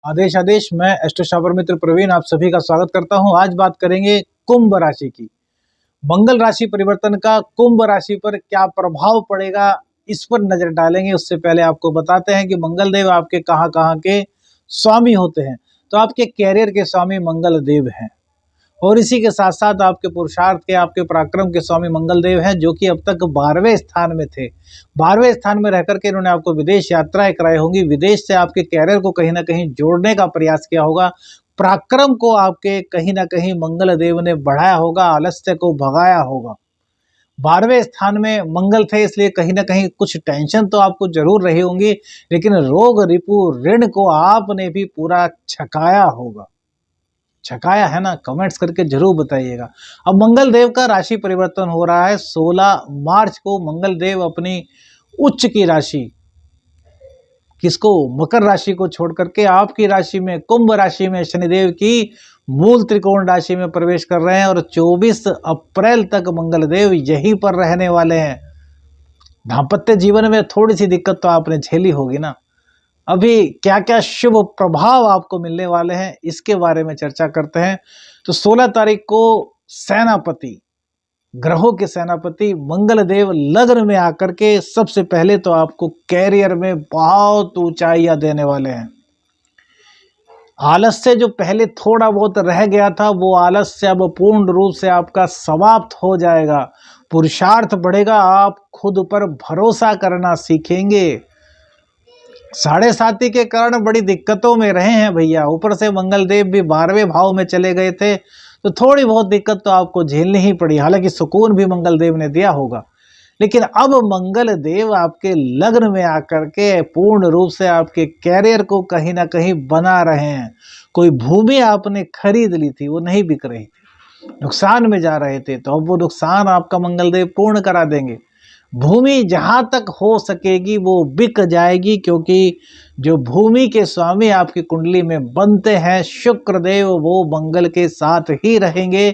आदेश आदेश। मैं astro shopper मित्र प्रवीण आप सभी का स्वागत करता हूं। आज बात करेंगे कुंभ राशि की। मंगल राशि परिवर्तन का कुंभ राशि पर क्या प्रभाव पड़ेगा, इस पर नजर डालेंगे। उससे पहले आपको बताते हैं कि मंगल देव आपके कहाँ कहाँ के स्वामी होते हैं। तो आपके कैरियर के स्वामी मंगल देव हैं, और इसी के साथ साथ आपके पुरुषार्थ के, आपके पराक्रम के स्वामी मंगल देव हैं, जो कि अब तक 12वें स्थान में थे। 12वें स्थान में रहकर के इन्होंने आपको विदेश यात्राएं कराई होंगी। विदेश से आपके कैरियर को कहीं ना कहीं जोड़ने का प्रयास किया होगा। पराक्रम को आपके कहीं ना कहीं मंगल देव ने बढ़ाया होगा, आलस्य को भगाया होगा। 12वें स्थान में मंगल थे, इसलिए कहीं ना कहीं कुछ टेंशन तो आपको जरूर रही होंगी, लेकिन रोग रिपु ऋण को आपने भी पूरा छकाया होगा। छकाया है ना? कमेंट्स करके जरूर बताइएगा। अब मंगल देव का राशि परिवर्तन हो रहा है 16 मार्च को। मंगल देव अपनी उच्च की राशि, किसको, मकर राशि को छोड़ करके आपकी राशि में, कुंभ राशि में, शनिदेव की मूल त्रिकोण राशि में प्रवेश कर रहे हैं, और 24 अप्रैल तक मंगल देव यहीं पर रहने वाले हैं। दाम्पत्य जीवन में थोड़ी सी दिक्कत तो आपने झेली होगी ना। अभी क्या क्या शुभ प्रभाव आपको मिलने वाले हैं, इसके बारे में चर्चा करते हैं। तो 16 तारीख को सेनापति, ग्रहों के सेनापति मंगल देव लग्न में आकर के सबसे पहले तो आपको कैरियर में बहुत ऊंचाइयां देने वाले हैं। आलस्य जो पहले थोड़ा बहुत रह गया था, वो आलस्य अब पूर्ण रूप से आपका समाप्त हो जाएगा। पुरुषार्थ बढ़ेगा, आप खुद पर भरोसा करना सीखेंगे। साढ़े साथी के कारण बड़ी दिक्कतों में रहे हैं भैया। ऊपर से मंगल देव भी 12वें भाव में चले गए थे, तो थोड़ी बहुत दिक्कत तो आपको झेलनी ही पड़ी। हालांकि सुकून भी मंगल देव ने दिया होगा, लेकिन अब मंगल देव आपके लग्न में आकर के पूर्ण रूप से आपके कैरियर को कहीं ना कहीं बना रहे हैं। कोई भूमि आपने खरीद ली थी, वो नहीं बिक रही थी, नुकसान में जा रहे थे, तो अब वो नुकसान आपका मंगल देव पूर्ण करा देंगे। भूमि जहां तक हो सकेगी वो बिक जाएगी, क्योंकि जो भूमि के स्वामी आपकी कुंडली में बनते हैं शुक्र देव, वो मंगल के साथ ही रहेंगे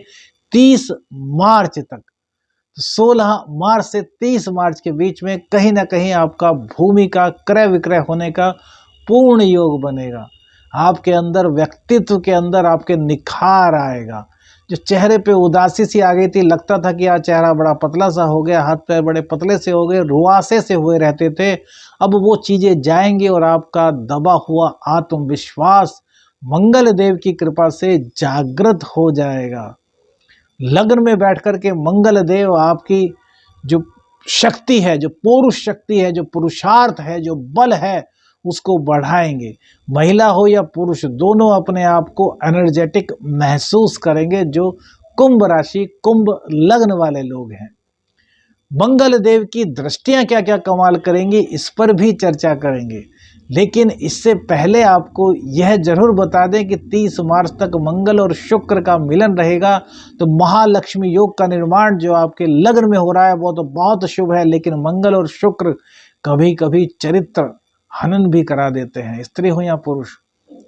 30 मार्च तक। 16 मार्च से 30 मार्च के बीच में कहीं ना कहीं आपका भूमि का क्रय विक्रय होने का पूर्ण योग बनेगा। आपके अंदर, व्यक्तित्व के अंदर आपके निखार आएगा। जो चेहरे पे उदासी सी आ गई थी, लगता था कि यार चेहरा बड़ा पतला सा हो गया, हाथ पैर बड़े पतले से हो गए, रुआसे से हुए रहते थे, अब वो चीजें जाएंगी, और आपका दबा हुआ आत्मविश्वास मंगल देव की कृपा से जागृत हो जाएगा। लग्न में बैठ करके मंगल देव आपकी जो शक्ति है, जो पौरुष शक्ति है, जो पुरुषार्थ है, जो बल है, उसको बढ़ाएंगे। महिला हो या पुरुष, दोनों अपने आप को एनर्जेटिक महसूस करेंगे, जो कुंभ राशि, कुंभ लग्न वाले लोग हैं। मंगल देव की दृष्टियां क्या क्या कमाल करेंगी, इस पर भी चर्चा करेंगे। लेकिन इससे पहले आपको यह जरूर बता दें कि 30 मार्च तक मंगल और शुक्र का मिलन रहेगा, तो महालक्ष्मी योग का निर्माण जो आपके लग्न में हो रहा है वो तो बहुत शुभ है, लेकिन मंगल और शुक्र कभी कभी चरित्र हनन भी करा देते हैं, स्त्री हो या पुरुष,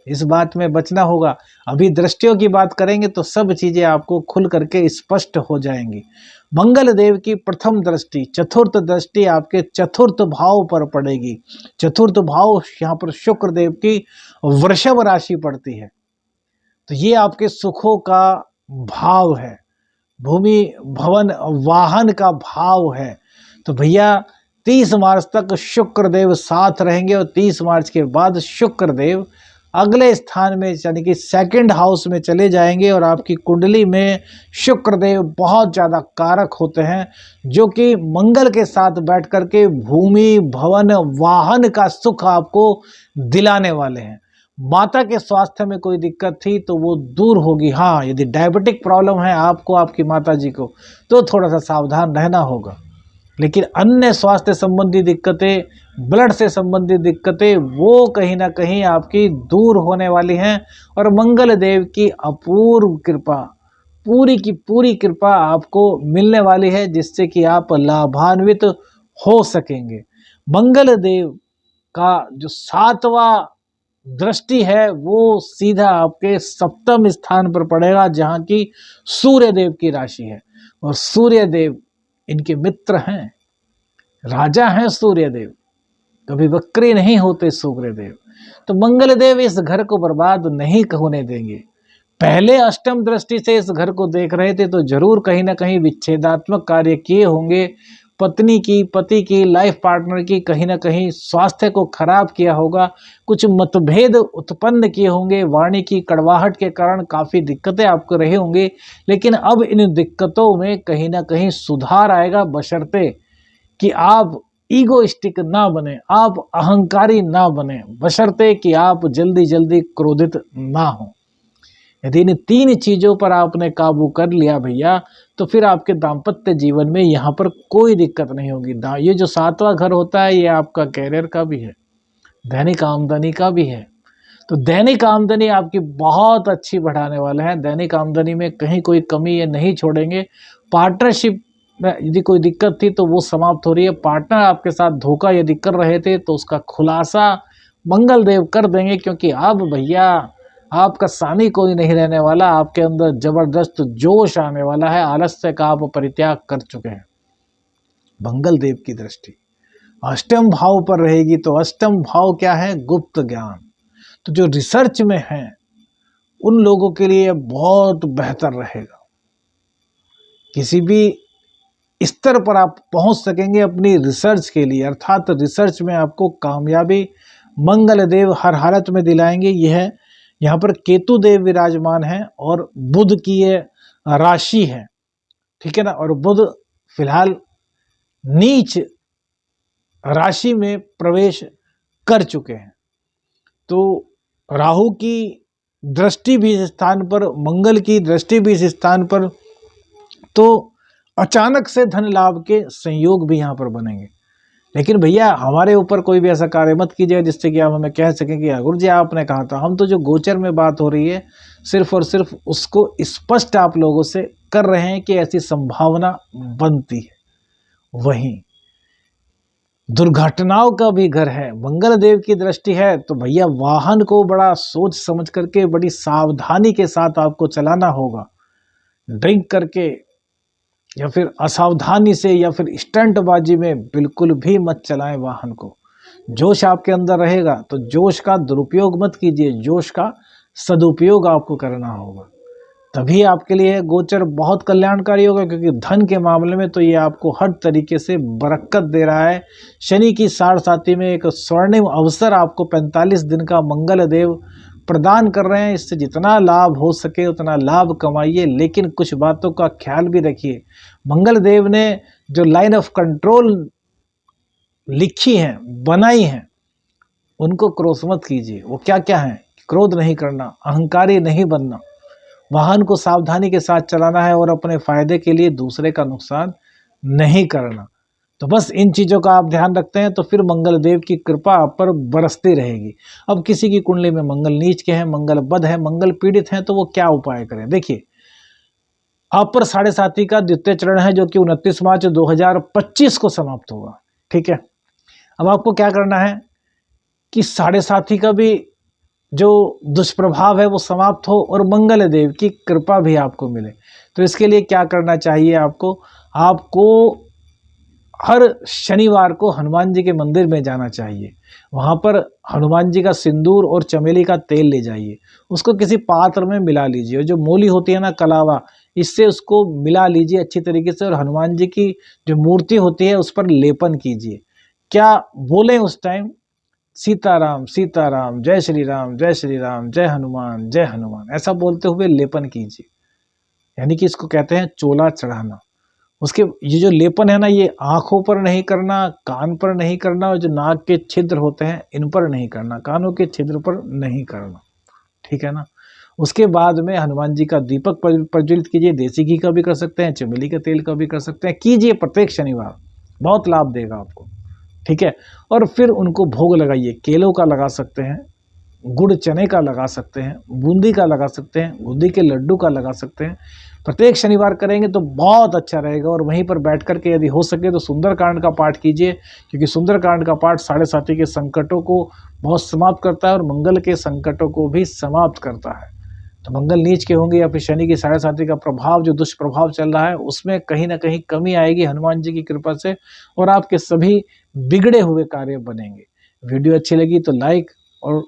इस बात में बचना होगा। अभी दृष्टियों की बात करेंगे तो सब चीजें आपको खुल करके स्पष्ट हो जाएंगी। मंगल देव की प्रथम दृष्टि, चतुर्थ दृष्टि आपके चतुर्थ भाव पर पड़ेगी। चतुर्थ भाव यहाँ पर शुक्र देव की वृषभ राशि पड़ती है, तो ये आपके सुखों का भाव है, भूमि भवन वाहन का भाव है। तो भैया 30 मार्च तक शुक्र देव साथ रहेंगे, और 30 मार्च के बाद शुक्र देव अगले स्थान में, यानी कि सेकंड हाउस में चले जाएंगे, और आपकी कुंडली में शुक्र देव बहुत ज़्यादा कारक होते हैं, जो कि मंगल के साथ बैठ कर के भूमि भवन वाहन का सुख आपको दिलाने वाले हैं। माता के स्वास्थ्य में कोई दिक्कत थी तो वो दूर होगी। हाँ, यदि डायबिटिक प्रॉब्लम है आपको, आपकी माता जी को, तो थोड़ा सा सावधान रहना होगा। लेकिन अन्य स्वास्थ्य संबंधी दिक्कतें, ब्लड से संबंधित दिक्कतें, वो कहीं ना कहीं आपकी दूर होने वाली हैं, और मंगल देव की अपूर्व कृपा, पूरी की पूरी कृपा आपको मिलने वाली है, जिससे कि आप लाभान्वित हो सकेंगे। मंगल देव का जो 7वां दृष्टि है वो सीधा आपके 7वें स्थान पर पड़ेगा, जहाँ की सूर्य देव की राशि है, और सूर्य देव इनके मित्र हैं, राजा हैं सूर्य देव, कभी वक्री नहीं होते सूर्य देव। तो मंगल देव इस घर को बर्बाद नहीं होने देंगे। पहले अष्टम दृष्टि से इस घर को देख रहे थे तो जरूर कहीं ना कहीं विच्छेदात्मक कार्य किए होंगे, पत्नी की, पति की, लाइफ पार्टनर की कहीं ना कहीं स्वास्थ्य को खराब किया होगा, कुछ मतभेद उत्पन्न किए होंगे, वाणी की कड़वाहट के कारण काफ़ी दिक्कतें आपको रही होंगी। लेकिन अब इन दिक्कतों में कहीं ना कहीं सुधार आएगा, बशर्ते कि आप ईगोइस्टिक ना बने, आप अहंकारी ना बने, बशर्ते कि आप जल्दी जल्दी क्रोधित ना हो। यदि इन 3 चीज़ों पर आपने काबू कर लिया भैया, तो फिर आपके दाम्पत्य जीवन में यहाँ पर कोई दिक्कत नहीं होगी। ये जो 7वां घर होता है, ये आपका कैरियर का भी है, दैनिक आमदनी का भी है। तो दैनिक आमदनी आपकी बहुत अच्छी बढ़ाने वाला है। दैनिक आमदनी में कहीं कोई कमी ये नहीं छोड़ेंगे। पार्टनरशिप में यदि कोई दिक्कत थी तो वो समाप्त हो रही है। पार्टनर आपके साथ धोखा यदि कर रहे थे तो उसका खुलासा मंगल देव कर देंगे, क्योंकि अब भैया आपका सानी कोई नहीं रहने वाला। आपके अंदर जबरदस्त जोश आने वाला है। आलस्य का आप परित्याग कर चुके हैं। मंगल देव की दृष्टि अष्टम भाव पर रहेगी, तो अष्टम भाव क्या है? गुप्त ज्ञान। तो जो रिसर्च में है उन लोगों के लिए बहुत बेहतर रहेगा। किसी भी स्तर पर आप पहुंच सकेंगे अपनी रिसर्च के लिए, अर्थात रिसर्च में आपको कामयाबी मंगल देव हर हालत में दिलाएंगे। यह यहाँ पर केतु देव विराजमान है और बुध की ये राशि है, ठीक है ना। और बुध फिलहाल नीच राशि में प्रवेश कर चुके हैं। तो राहु की दृष्टि भी इस स्थान पर, मंगल की दृष्टि भी इस स्थान पर, तो अचानक से धन लाभ के संयोग भी यहाँ पर बनेंगे। लेकिन भैया हमारे ऊपर कोई भी ऐसा कार्य मत कीजिए जिससे कि आप हमें कह सकें कि गुरु जी आपने कहा था। हम तो जो गोचर में बात हो रही है सिर्फ और सिर्फ उसको स्पष्ट आप लोगों से कर रहे हैं कि ऐसी संभावना बनती है। वहीं दुर्घटनाओं का भी घर है, मंगल देव की दृष्टि है, तो भैया वाहन को बड़ा सोच समझ करके, बड़ी सावधानी के साथ आपको चलाना होगा। ड्रिंक करके या फिर असावधानी से या फिर स्टंटबाजी में बिल्कुल भी मत चलाएं वाहन को। जोश आपके अंदर रहेगा तो जोश का दुरुपयोग मत कीजिए, जोश का सदुपयोग आपको करना होगा। तभी आपके लिए गोचर बहुत कल्याणकारी होगा, क्योंकि धन के मामले में तो ये आपको हर तरीके से बरकत दे रहा है। शनि की 7.5 में एक स्वर्णिम अवसर आपको 45 दिन का मंगल देव प्रदान कर रहे हैं। इससे जितना लाभ हो सके उतना लाभ कमाइए, लेकिन कुछ बातों का ख्याल भी रखिए। मंगल देव ने जो लाइन ऑफ कंट्रोल लिखी है, बनाई है, उनको क्रॉस मत कीजिए। वो क्या क्या है? क्रोध नहीं करना, अहंकारी नहीं बनना, वाहन को सावधानी के साथ चलाना है और अपने फायदे के लिए दूसरे का नुकसान नहीं करना। तो बस इन चीज़ों का आप ध्यान रखते हैं तो फिर मंगल देव की कृपा आप पर बरसती रहेगी। अब किसी की कुंडली में मंगल नीच के हैं, मंगल बद है, मंगल पीड़ित हैं, तो वो क्या उपाय करें? देखिए, आप पर 7.5 का द्वितीय चरण है जो कि 29 मार्च 2025 को समाप्त होगा, ठीक है। अब आपको क्या करना है कि 7.5 का भी जो दुष्प्रभाव है वो समाप्त हो और मंगल देव की कृपा भी आपको मिले। तो इसके लिए क्या करना चाहिए आपको हर शनिवार को हनुमान जी के मंदिर में जाना चाहिए। वहाँ पर हनुमान जी का सिंदूर और चमेली का तेल ले जाइए, उसको किसी पात्र में मिला लीजिए, जो मोली होती है ना, कलावा, इससे उसको मिला लीजिए अच्छी तरीके से, और हनुमान जी की जो मूर्ति होती है उस पर लेपन कीजिए। क्या बोलें उस टाइम? सीताराम सीताराम, जय श्री राम जय श्री राम, जय हनुमान, ऐसा बोलते हुए लेपन कीजिए। यानी कि इसको कहते हैं चोला चढ़ाना। उसके ये जो लेपन है ना, ये आँखों पर नहीं करना, कान पर नहीं करना, और जो नाक के छिद्र होते हैं इन पर नहीं करना, कानों के छिद्र पर नहीं करना, ठीक है ना। उसके बाद में हनुमान जी का दीपक प्रज्वलित कीजिए। देसी घी का भी कर सकते हैं, चमेली के तेल का भी कर सकते हैं, कीजिए प्रत्येक शनिवार, बहुत लाभ देगा आपको, ठीक है। और फिर उनको भोग लगाइए। केलों का लगा सकते हैं, गुड़ चने का लगा सकते हैं, बूंदी का लगा सकते हैं, बूंदी के लड्डू का लगा सकते हैं। प्रत्येक शनिवार करेंगे तो बहुत अच्छा रहेगा। और वहीं पर बैठ करके यदि हो सके तो सुंदरकांड का पाठ कीजिए, क्योंकि सुंदरकांड का पाठ 7.5 के संकटों को बहुत समाप्त करता है और मंगल के संकटों को भी समाप्त करता है। तो मंगल नीच के होंगे या फिर शनि की 7.5 का प्रभाव, जो दुष्प्रभाव चल रहा है, उसमें कहीं ना कहीं कमी आएगी हनुमान जी की कृपा से, और आपके सभी बिगड़े हुए कार्य बनेंगे। वीडियो अच्छी लगी तो लाइक और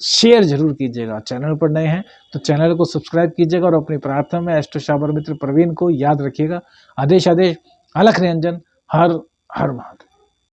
शेयर जरूर कीजिएगा। चैनल पर नए हैं तो चैनल को सब्सक्राइब कीजिएगा और अपनी प्रार्थना में एस्ट्रो शाबर मित्र प्रवीण को याद रखिएगा। आदेश आदेश अलख निरंजन, हर हर महादेव।